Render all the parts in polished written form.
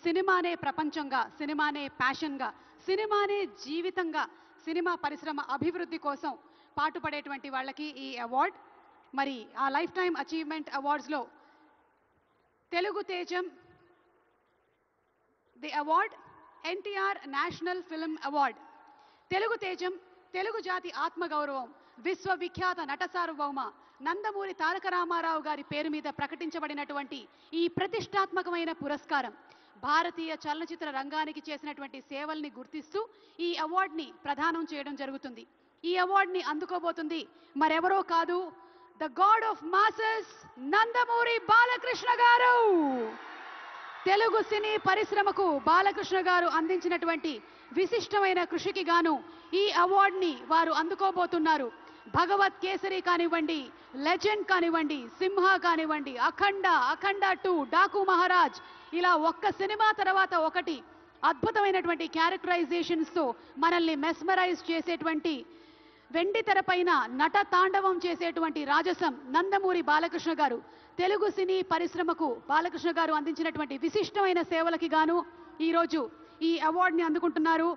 సినిమానే ప్రపంచంగా, సినిమానే ప్యాషన్గా, సినిమానే జీవితంగా, సినిమా పరిశ్రమ అభివృద్ధి కోసం పాటుపడేటువంటి వాళ్ళకి ఈ అవార్డ్. మరి ఆ లైఫ్ టైమ్ అచీవ్మెంట్ అవార్డ్స్లో తెలుగు తేజం the award NTR national film award. Telugu తేజం తెలుగు జాతి ఆత్మగౌరవం, విశ్వవిఖ్యాత నట సార్వభౌమ నందమూరి తారక రామారావు గారి పేరు మీద ప్రకటించబడినటువంటి ఈ ప్రతిష్టాత్మకమైన పురస్కారం భారతీయ చలనచిత్ర రంగానికి చేసినటువంటి సేవల్ని గుర్తిస్తూ ఈ అవార్డుని ప్రదానం చేయడం జరుగుతుంది. ఈ అవార్డుని అందుకోబోతుంది మరెవరో కాదు, the God of masses Nandamuri Balakrishna గారు. తెలుగు సినీ పరిశ్రమకు బాలకృష్ణ గారు అందించినటువంటి విశిష్టమైన కృషికి గాను ఈ అవార్డుని వారు అందుకోబోతున్నారు. భగవత్ కేసరి కానివ్వండి, లెజెండ్ కానివ్వండి, సింహ కానివ్వండి, అఖండ, అఖండ 2, డాకు మహారాజ్, ఇలా ఒక్క సినిమా తర్వాత ఒకటి అద్భుతమైనటువంటి క్యారెక్టరైజేషన్స్తో మనల్ని మెస్మరైజ్ చేసేటువంటి, వెండి తెరపైన నట తాండవం చేసేటువంటి రాజసం నందమూరి బాలకృష్ణ గారు. తెలుగు సినీ పరిశ్రమకు బాలకృష్ణ గారు అందించినటువంటి విశిష్టమైన సేవలకి గాను ఈరోజు ఈ అవార్డుని అందుకుంటున్నారు.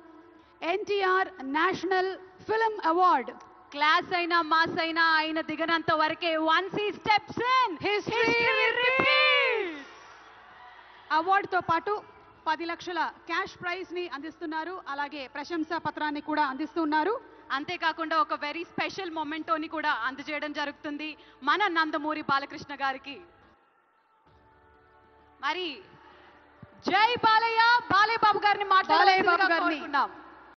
NTR national film award. Class అయినా మాస్ అయినా ఆయన దిగనంత వరకే once he steps in history repeats. అవార్డుతో పాటు 10 లక్షల క్యాష్ ప్రైజ్ ని అందిస్తున్నారు. అలాగే ప్రశంసా పత్రాన్ని కూడా అందిస్తున్నారు. అంతేకాకుండా ఒక వెరీ స్పెషల్ మొమెంటోని కూడా అందజేయడం జరుగుతుంది మన నందమూరి బాలకృష్ణ గారికి. మరి జై బాలయ్య, బాలయ్య బాబు గారిని మాట్లాడాలని కోరుకుంటున్నాం.